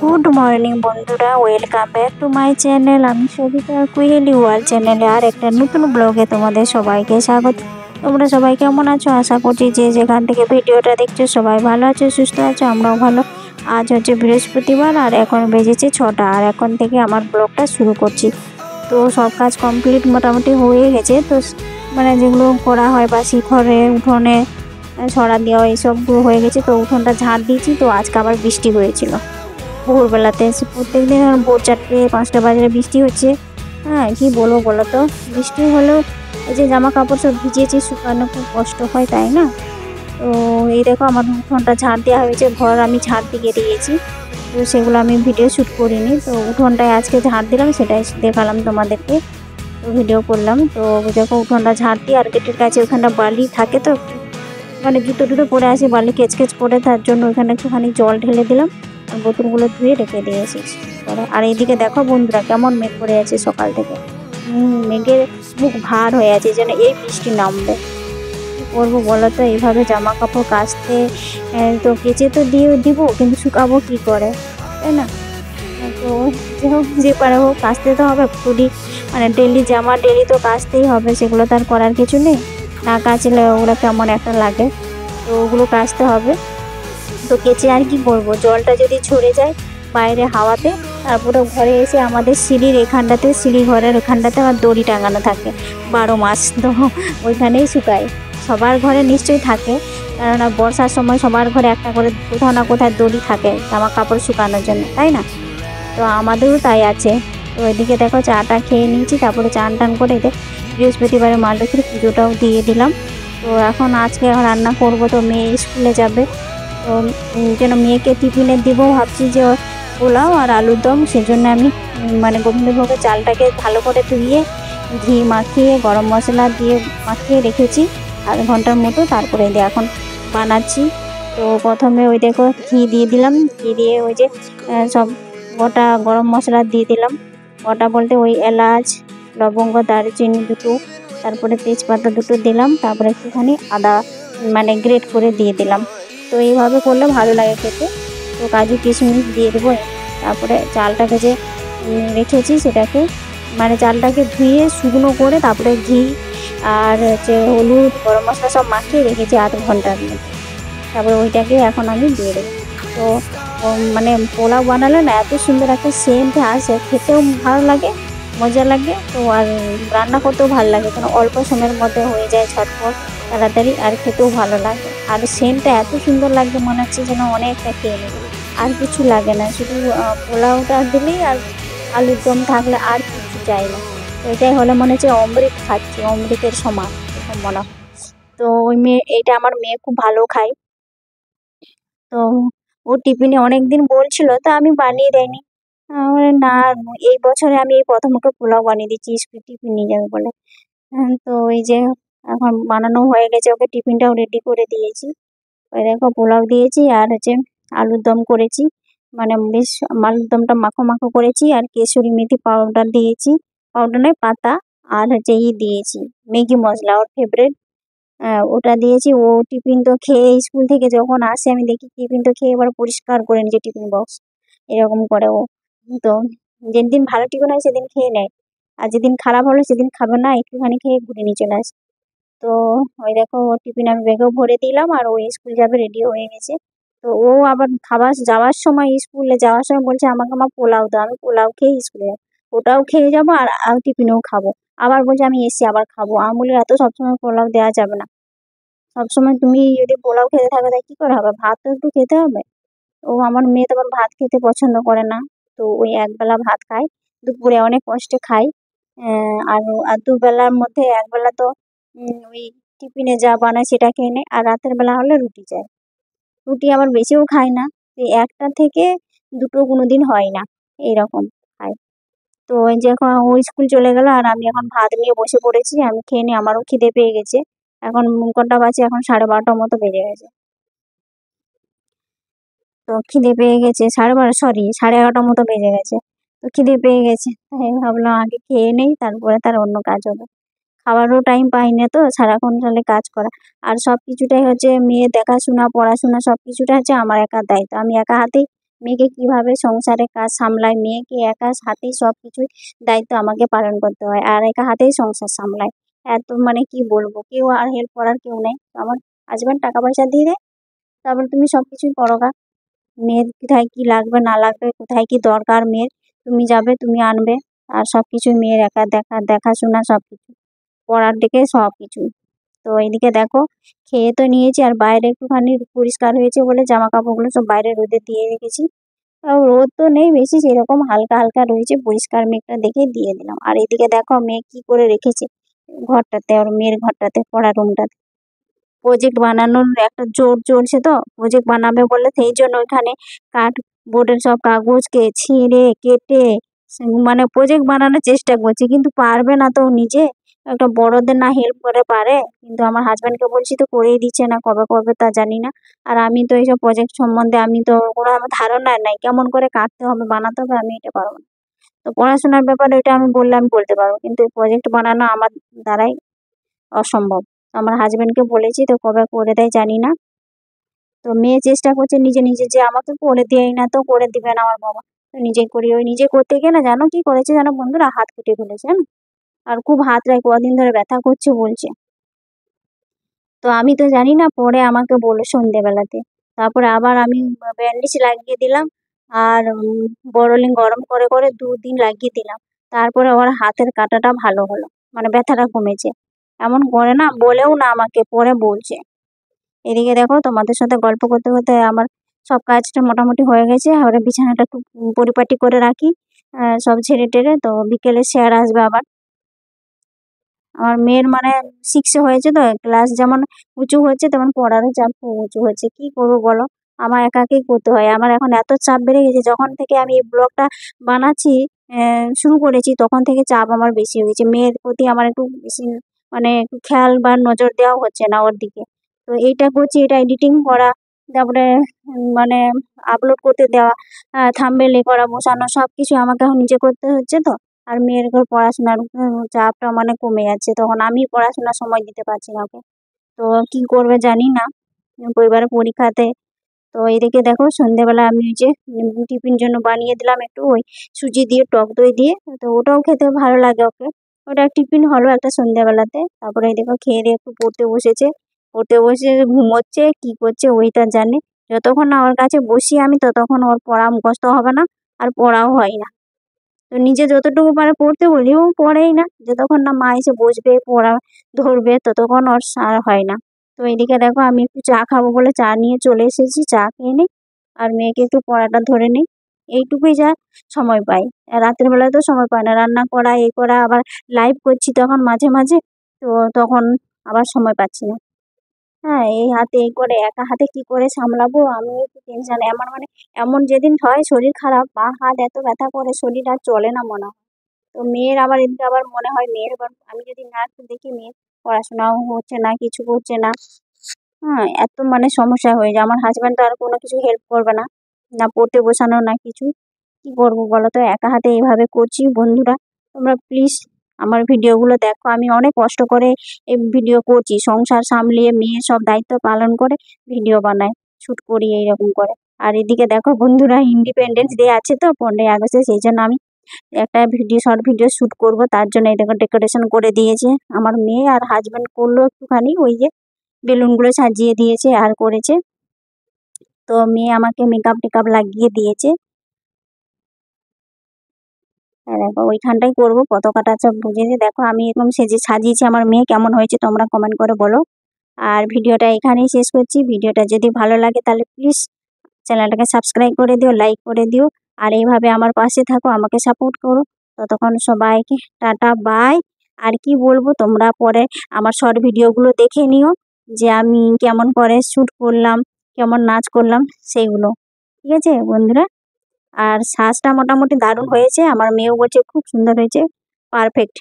Good morning বন্ধুরা, welcome back to my channel. আমি Sabita কুইলি world চ্যানেলে আর একটা নতুন ব্লগে তোমাদের সবাইকে স্বাগত। তোমরা সবাই কেমন আছো? আশা করছি যে যেখান থেকে ভিডিওটা দেখছো সবাই ভালো আছো, সুস্থ আছো, আমরাও ভালো। আজ হচ্ছে বৃহস্পতিবার আর এখন বেজেছে 6টা, আর এখন থেকে আমার ব্লগটা শুরু করছি। তো সব কাজ কমপ্লিট মোটামুটি হয়ে গেছে। তো মানে যেগুলো করা হয় বা শিখরে উঠোনে ছড়া দেওয়া এইসবগুলো হয়ে গেছে। তো উঠোনটা ঝাড় দিয়েছি। তো আজকে আবার বৃষ্টি হয়েছিল ভোরবেলাতে, প্রত্যেক দিন ভোর 4টে-5টা বাজে বৃষ্টি হচ্ছে। হ্যাঁ, কি বলবো বলো তো, বৃষ্টি হলেও এই যে জামা কাপড় সব ভিজিয়েছি, শুকানো খুব কষ্ট হয়, তাই না? তো এই দেখো আমার উঠোনটা ঝাড় দেওয়া হয়েছে, ঘর আমি ঝাড় দিয়ে দিয়েছি। তো সেগুলো আমি ভিডিও শ্যুট করিনি। তো উঠোনটায় আজকে ঝাড় দিলাম, সেটাই দেখালাম তোমাদেরকে। তো ভিডিও করলাম। তো দেখো উঠোনটা ঝাড় দিয়ে, আর গেটের কাছে ওখানটা বালি থাকে, তো মানে জুতো টুতো পরে আসি, বালি কেচকেচ পরে, তার জন্য ওখানে একটুখানি জল ঢেলে দিলাম আর বোতলগুলো ধুয়ে রেখে দিয়েছি। আর এইদিকে দেখো বন্ধুরা কেমন মেঘ করে আছে সকাল থেকে। মেঘের মুখ ভার হয়ে আছে, যেন এই বৃষ্টি নামবে। কি করবো বলো তো, এইভাবে জামা কাপড় কাচতে তো কেচে তো দিয়ে দিব, কিন্তু শুকাবো কি করে, তাই না? তো যে হোক, যে পারে হোক, কাচতে তো হবে। মানে ডেলি জামা ডেলি তো কাচতেই হবে, সেগুলো তার করার কিছু নেই। না কাচলে ওগুলো কেমন একটা লাগে, তো ওগুলো কাচতে হবে। তো কেচে আর কি করবো, জলটা যদি ঝরে যায় বাইরে হাওয়াতে, তারপরে ঘরে এসে আমাদের সিঁড়ির এখানটাতে, সিঁড়ি ঘরের ওখানটাতে আমার দড়ি টাঙানো থাকে 12 মাস। তো ওইখানেই শুকাই। সবার ঘরে নিশ্চয়ই থাকে, কেননা বর্ষার সময় সবার ঘরে একটা করে কোথাও না কোথায় দড়ি থাকে জামা কাপড় শুকানোর জন্য, তাই না? তো আমাদেরও তাই আছে। তো এদিকে দেখো চাটা খেয়ে নিয়েছি, তারপরে চান টান করে বৃহস্পতিবারে মা লক্ষ্মীর পুজোটাও দিয়ে দিলাম। তো এখন আজকে রান্না করব। তো মেয়ে স্কুলে যাবে, তো যেন মেয়েকে টিফিনে দিব ভাবছি, যে পোলাও আর আলুর দম। সেজন্য আমি মানে গোবিন্দভোগের চালটাকে ভালো করে ধুয়ে ঘি মাখিয়ে গরম মশলা দিয়ে মাখিয়ে রেখেছি 1/2 ঘন্টার মতো, তারপরে এখন বানাচ্ছি। তো প্রথমে ওই দেখো ঘি দিয়ে দিলাম, ঘি দিয়ে ওই যে সব গোটা গরম মশলা দিয়ে দিলাম। গোটা বলতে ওই এলাচ, লবঙ্গ, দারচিনি দুটো, তারপরে তেজপাতা দুটো দিলাম, তারপরে একটুখানি আদা মানে গ্রেট করে দিয়ে দিলাম। তো এইভাবে করলে ভালো লাগে খেতে। তো কাজু কিশমিশ দিয়ে দেবো। তারপরে চালটাকে যে রেখেছি সেটাকে, মানে চালটাকে ধুয়ে শুকনো করে, তারপরে ঘি আর হচ্ছে হলুদ, গরম মশলা সব মাখিয়ে রেখেছি 1/2 ঘন্টার মধ্যে। তারপরে ওইটাকে এখন আমি দিয়ে দেবো। তো মানে পোলাও বানালে না এত সুন্দর একটা সেন্ট আসে, খেতেও ভালো লাগে, মজা লাগে। তো আর রান্না করতেও ভালো লাগে, কারণ অল্প সময়ের মধ্যে হয়ে যায় ঝটপট, তাড়াতাড়ি, আর খেতেও ভালো লাগে। আর সেন্টটা এত সুন্দর লাগে, মনে হচ্ছে যেন অনেকটা খেয়ে নেবে। আর কিছু লাগে না, শুধু পোলাওটা দিলেই আর আলুর দম থাকলে আর কিছু চাই না। তো এটাই হলে মনে হচ্ছে অমৃত খাচ্ছি, অমৃতের সমান এরকম মনে হয়। তো ওই মেয়ে, এইটা আমার মেয়ে খুব ভালো খায়। তো ও টিফিনে অনেকদিন বলছিল, তা আমি বানিয়ে দেয়নি। না, এই বছরে আমি এই প্রথম ওকে পোলাও বানিয়ে দিচ্ছি, স্কুল টিফিন নিয়ে যাবে বলে। তো এই যে এখন বানানো হয়ে গেছে, ওকে টিফিনটাও রেডি করে দিয়েছি। ওই দেখো পোলাও দিয়েছি, আর হচ্ছে আলুর দম করেছি, মানে বেশ আলুর দমটা মাখো মাখো করেছি, আর কেশরি মেথি পাউডার দিয়েছি, পাউডার নয় পাতা, আর হচ্ছে দিয়েছি ম্যাগি মশলা, ওর ফেভারিট। ওটা দিয়েছি। ও টিফিন তো খেয়ে স্কুল থেকে যখন আসে, আমি দেখি টিফিন তো খেয়ে এবার পরিষ্কার করে নিয়েছে টিফিন বক্স, এরকম করে ও। তো যেদিন ভালো টিফিন হয় সেদিন খেয়ে নেয়, আর যেদিন খারাপ হলো সেদিন খাবে না, একটুখানি খেয়ে ঘুরে নিয়ে চলে আসে। তো ওই দেখো ওর টিফিন আমি ব্যাগেও ভরে দিলাম, আর ও স্কুল যাবে, রেডি হয়ে গেছে। তো ও আবার যাওয়ার সময়, স্কুলে যাওয়ার সময় বলছে আমাকে মা পোলাও দাও, আমি পোলাও খেয়ে স্কুলে যাবো। ওটাও খেয়ে যাবো আর টিফিনেও খাবো। আবার বলছে আমি এসে আবার খাবো। আমি বলি এত সবসময় পোলাও দেওয়া যাবে না। সবসময় তুমি যদি পোলাও খেতে থাকো তাহলে কি করে হবে, ভাত তো একটু খেতে হবে। ও আমার মেয়ে তো আবার ভাত খেতে পছন্দ করে না। তো ওই একবেলা ভাত খায়, দুপুরে অনেক কষ্টে খায়। আর দুবেলার মধ্যে একবেলা তো ওই টিফিনে যা বানায় সেটা খেয়ে নেয়, আর রাতের বেলা হলে রুটি চাই। রুটি আবার বেশিও খায় না, এই 1টা থেকে 2টো কোনোদিন হয় না, এইরকম খায়। তো ওই যে এখন ও স্কুল চলে গেল, আর আমি এখন ভাত নিয়ে বসে পড়েছি, আমি খেয়ে নিই, আমারও খিদে পেয়ে গেছে। এখন কটা বাজে, এখন 12:30 মতো বেজে গেছে। তো খিদে পেয়ে গেছে, 12:30, সরি 11:30 মতো বেজে গেছে। তো খিদে পেয়ে গেছে, তাই ভাবলাম আগে খেয়ে নেই, তারপরে তার অন্য কাজ হবে। খাওয়ারও টাইম পাই না তো, সারাক্ষণ তাহলে কাজ করা। আর সব কিছুটাই হচ্ছে মেয়ের দেখাশোনা, পড়াশোনা, সব কিছুটা হচ্ছে আমার একার দায়িত্ব। আমি একা হাতেই মেয়েকে কিভাবে সংসারের কাজ সামলায়, মেয়েকে একা হাতেই সব কিছুই দায়িত্ব আমাকে পালন করতে হয়, আর একা হাতেই সংসার সামলায়। এত মানে কি বলবো, কেউ আর হেল্প করার কেউ নেই। আমার হাজব্যান্ড টাকা পয়সা দিয়ে দেয়, তারপরে তুমি সব কিছুই করো গা। মেয়ের কোথায় কি লাগবে না লাগবে, কোথায় কি দরকার মেয়ের, তুমি যাবে তুমি আনবে। আর সব কিছুই মেয়ের একা দেখাশোনা সব কিছু, পড়ার দিকে সব কিছু। তো এইদিকে দেখো খেয়ে তো নিয়েছি, আর বাইরে একটুখানি পরিষ্কার হয়েছে বলে জামা কাপড়গুলো সব বাইরে রোদে দিয়ে রেখেছি। তাও রোদ তো নেই বেশি, সেরকম হালকা হালকা রয়েছে, পরিষ্কার মেঘটা দেখে দিয়ে দিলাম। আর এদিকে দেখো মেয়ে কি করে রেখেছে ঘরটাতে, আর মেয়ের ঘরটাতে, পড়ার রুমটাতে প্রজেক্ট বানানোর একটা জোর চলছে। তো প্রজেক্ট বানাবে বলে সেই জন্য ওইখানে কাঠ বোর্ডের সব কাগজকে ছিঁড়ে কেটে মানে প্রজেক্ট বানানোর চেষ্টা করছে, কিন্তু পারবে না তো নিজে। একটা বড়দের না হেল্প করে পারে, কিন্তু আমার হাজব্যান্ডকে বলছি তো করেই দিচ্ছে না, কবে করবে তা জানি না। আর আমি তো এইসব প্রজেক্ট সম্বন্ধে আমি তো কোনো আমার ধারণা নাই, কেমন করে কাটতে হবে বানাতে হবে আমি এটা পারবো না। তো পড়াশোনার ব্যাপারে এটা আমি বললে আমি বলতে পারবো, কিন্তু প্রজেক্ট বানানো আমার দ্বারাই অসম্ভব। আমার হাজবেন্ডকে বলেছি, তো কবে করে দেয় জানি না। তো মেয়ে চেষ্টা করছে নিজে নিজে যে আমাকে করে দেয় না, তো করে দিবে না আমার বাবা, তো নিজে করি। ওই নিজে করতে গিয়ে না জানো কি করেছে জানো বন্ধুরা, হাত কেটে ফেলেছে জানো। আর খুব হাতটায় কদিন ধরে ব্যথা করছে বলছে। তো আমি তো জানি না, পরে আমাকে বললো সন্ধেবেলাতে। তারপরে আবার আমি ব্যান্ডেজ লাগিয়ে দিলাম, আর বড়লিং গরম করে করে 2 দিন লাগিয়ে দিলাম। তারপরে ওর হাতের কাটাটা ভালো হলো, মানে ব্যথাটা কমেছে। এমন করে না, বলেও না আমাকে, পরে বলছে। এদিকে দেখো তোমাদের সাথে গল্প করতে করতে আমার সব কাজটা মোটামুটি হয়ে গেছে। আর বিছানাটা একটু পরিপাটি করে রাখি, সব ঝেড়ে টেরে। তো বিকেলে স্যার আসবে আবার। আমার মেয়ের মানে 6 হয়েছে, তো ক্লাস যেমন উঁচু হচ্ছে তেমন পড়ারও চাপ খুব উঁচু হচ্ছে। কি করবো বলো, আমার একাকেই করতে হয়। আমার এখন এত চাপ বেড়ে গেছে, যখন থেকে আমি এই ব্লগটা বানাচ্ছি, শুরু করেছি, তখন থেকে চাপ আমার বেশি হয়েছে। মেয়ের প্রতি আমার একটু বেশি মানে একটু খেয়াল বা নজর দেওয়া হচ্ছে না ওর দিকে। তো এইটা করছি, এটা এডিটিং করা, তারপরে মানে আপলোড করতে দেওয়া, থাম্বনেল করা, বসানো, সব কিছু আমাকে এখন নিজে করতে হচ্ছে। তো আর মেয়ের ঘর পড়াশোনার চাপটা মানে কমে যাচ্ছে, তখন আমি পড়াশোনার সময় দিতে পারছি না ওকে। তো কি করবে জানি না, এবারে পরীক্ষাতে। তো এদিকে দেখো সন্ধ্যেবেলা আমি ওই যে টিফিন জন্য বানিয়ে দিলাম একটু ওই সুজি দিয়ে টক দই দিয়ে, তো ওটাও খেতে ভালো লাগে ওকে। ওটা টিফিন হলো একটা সন্ধ্যেবেলাতে। তারপরে এই দেখো খেয়ে দিয়ে একটু পড়তে বসেছে, পড়তে বসে ঘুমোচ্ছে কি করছে ওই তার জানে। যতক্ষণ না ওর কাছে বসি আমি, ততক্ষণ ওর পড়া মুখস্থ হবে না, আর পড়াও হয় না। তো নিজে যতটুকু পারে পড়তে বলি ও পড়েই না, যতক্ষণ না মা এসে বসবে পড়া ধরবে ততক্ষণ ওর আর হয় না। তো এদিকে দেখো আমি একটু চা খাবো বলে চা নিয়ে চলে এসেছি, চা খেয়ে নিই আর মেয়েকে একটু পড়াটা ধরে নিই। এইটুকুই যা সময় পাই। আর রাতের বেলায় তো সময় পাই না, রান্না করা এই করা, আবার লাইভ করছি তখন মাঝে মাঝে, তো তখন আবার সময় পাচ্ছি না। হ্যাঁ, এই হাতে এই করে একা হাতে কি করে সামলাবো আমি একটু টেনশন। এমন মানে এমন যেদিন হয় শরীর খারাপ, পা হাত এত ব্যথা করে, শরীর আর চলে না মনে হয়। তো মেয়ের আবার এদিকে আবার মনে হয় মেয়ের এবার আমি যদি না একটু দেখি, মেয়ের পড়াশোনাও হচ্ছে না, কিছু করছে না। হ্যাঁ, এত মানে সমস্যা হয়ে যায়। আমার হাজব্যান্ড তো আর কোনো কিছু হেল্প করবে না, না পড়তে বসানো না কিছু। কি করবো বলো তো, একা হাতে এইভাবে করছি। বন্ধুরা তোমরা প্লিজ আমার ভিডিওগুলো দেখো, আমি অনেক কষ্ট করে এই ভিডিও করছি, সংসার সামলিয়ে মেয়ে সব দায়িত্ব পালন করে ভিডিও বানাই, শুট করি এইরকম করে। আর এদিকে দেখো বন্ধুরা, ইন্ডিপেন্ডেন্স ডে আছে তো 15ই আগস্টে, সেই জন্য আমি একটা ভিডিও শর্ট ভিডিও শুট করব, তার জন্য এই দেখো ডেকোরেশন করে দিয়েছে আমার মেয়ে। আর হাজব্যান্ড করলো একটুখানি ওই যে বেলুনগুলো সাজিয়ে দিয়েছে আর করেছে। তো মেয়ে আমাকে মেকআপ টেকআপ লাগিয়ে দিয়েছে। দেখো ওইখানটাই করবো, পতাকাটা সব বুঝেছে। দেখো আমি এরকম সেজে সাজিয়েছি, আমার মেয়ে কেমন হয়েছে তোমরা কমেন্ট করে বলো। আর ভিডিওটা এখানেই শেষ করছি। ভিডিওটা যদি ভালো লাগে তাহলে প্লিজ চ্যানেলটাকে সাবস্ক্রাইব করে দিও, লাইক করে দিও। আর এইভাবে আমার পাশে থাকো, আমাকে সাপোর্ট করো। ততক্ষণ সবাইকে টাটা বাই। আর কি বলবো, তোমরা পরে আমার শর্ট ভিডিওগুলো দেখে নিও, যে আমি কেমন করে শ্যুট করলাম, কেমন নাচ করলাম সেইগুলো। ঠিক আছে বন্ধুরা। আর সাজটা মোটামুটি দারুণ হয়েছে, আমার মেয়েও বলছে খুব সুন্দর হয়েছে, পারফেক্ট।